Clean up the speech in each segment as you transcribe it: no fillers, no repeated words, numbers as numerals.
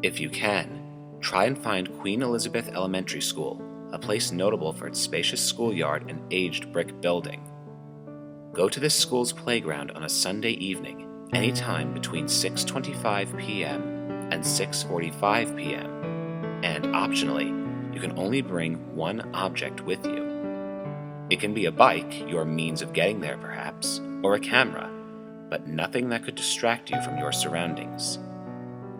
If you can, try and find Queen Elizabeth Elementary School, a place notable for its spacious schoolyard and aged brick building. Go to this school's playground on a Sunday evening, anytime between 6:25 p.m. and 6:45 p.m., and optionally, you can only bring one object with you. It can be a bike, your means of getting there perhaps, or a camera, but nothing that could distract you from your surroundings.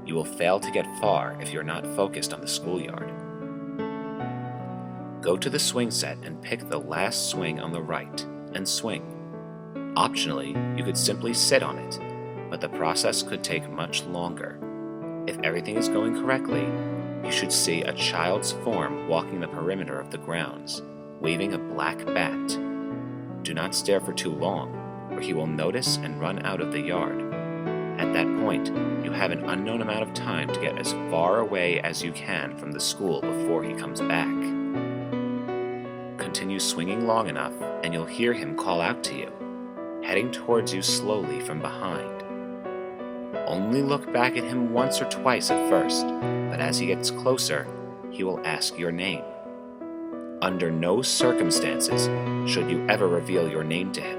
You will fail to get far if you're not focused on the schoolyard. Go to the swing set and pick the last swing on the right, and swing. Optionally, you could simply sit on it, but the process could take much longer. If everything is going correctly, you should see a child's form walking the perimeter of the grounds, waving a black bat. Do not stare for too long, or he will notice and run out of the yard. At that point, you have an unknown amount of time to get as far away as you can from the school before he comes back. Continue swinging long enough, and you'll hear him call out to you, heading towards you slowly from behind. Only look back at him once or twice at first, but as he gets closer, he will ask your name. Under no circumstances should you ever reveal your name to him,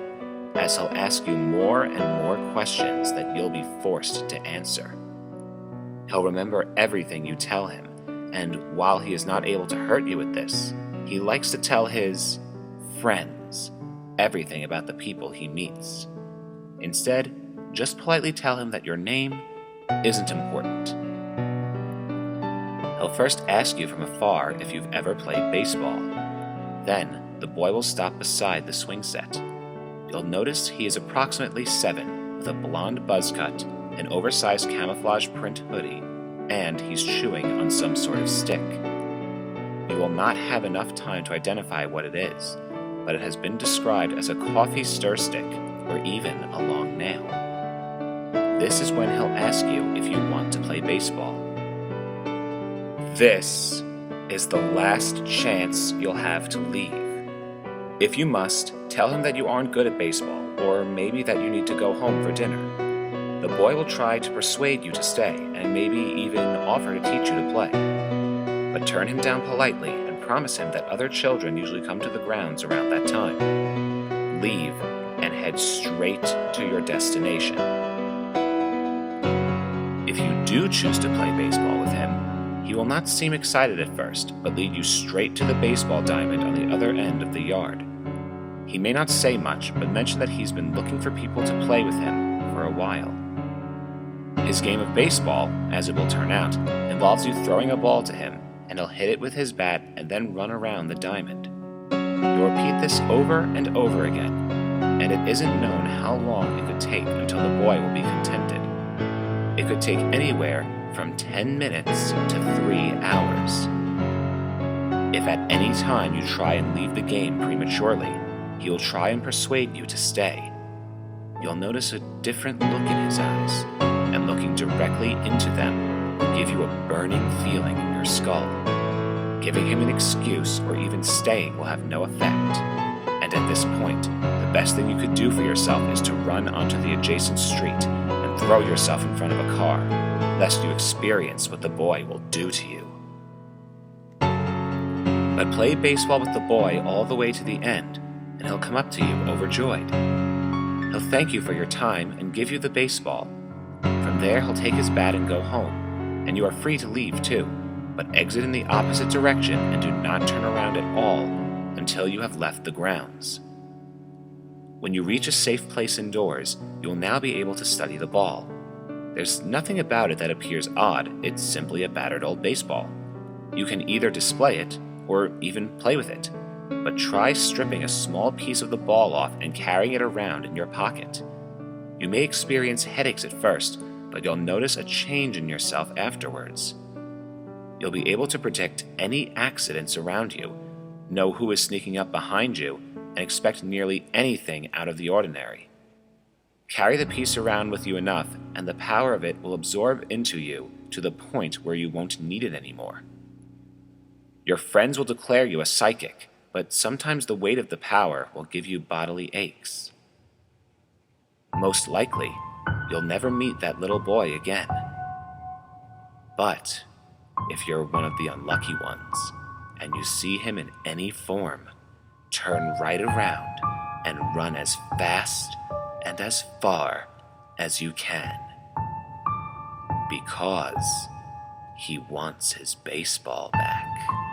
as he'll ask you more and more questions that you'll be forced to answer. He'll remember everything you tell him, and while he is not able to hurt you with this, he likes to tell his friends everything about the people he meets. Instead, just politely tell him that your name isn't important. He'll first ask you from afar if you've ever played baseball. Then, the boy will stop beside the swing set. You'll notice he is approximately 7, with a blonde buzz cut, an oversized camouflage print hoodie, and he's chewing on some sort of stick. You will not have enough time to identify what it is, but it has been described as a coffee stir stick or even a long nail. This is when he'll ask you if you want to play baseball. This is the last chance you'll have to leave. If you must, tell him that you aren't good at baseball, or maybe that you need to go home for dinner. The boy will try to persuade you to stay, and maybe even offer to teach you to play. But turn him down politely and promise him that other children usually come to the grounds around that time. Leave and head straight to your destination. If you do choose to play baseball with him, he will not seem excited at first, but lead you straight to the baseball diamond on the other end of the yard. He may not say much, but mention that he's been looking for people to play with him for a while. His game of baseball, as it will turn out, involves you throwing a ball to him, and he'll hit it with his bat and then run around the diamond. You'll repeat this over and over again, and it isn't known how long it could take until the boy will be contented. It could take anywhere from 10 minutes to 3 hours. If at any time you try and leave the game prematurely, he will try and persuade you to stay. You'll notice a different look in his eyes, and looking directly into them will give you a burning feeling in your skull. Giving him an excuse or even staying will have no effect, and at this point, the best thing you could do for yourself is to run onto the adjacent street and throw yourself in front of a car, lest you experience what the boy will do to you. But play baseball with the boy all the way to the end, and he'll come up to you overjoyed. He'll thank you for your time and give you the baseball. From there, he'll take his bat and go home, and you are free to leave too, but exit in the opposite direction and do not turn around at all until you have left the grounds. When you reach a safe place indoors, you will now be able to study the ball. There's nothing about it that appears odd, it's simply a battered old baseball. You can either display it, or even play with it, but try stripping a small piece of the ball off and carrying it around in your pocket. You may experience headaches at first, but you'll notice a change in yourself afterwards. You'll be able to predict any accidents around you, know who is sneaking up behind you, and expect nearly anything out of the ordinary. Carry the piece around with you enough, and the power of it will absorb into you to the point where you won't need it anymore. Your friends will declare you a psychic, but sometimes the weight of the power will give you bodily aches. Most likely, you'll never meet that little boy again. But if you're one of the unlucky ones and you see him in any form, turn right around and run as fast and as far as you can. Because he wants his baseball back.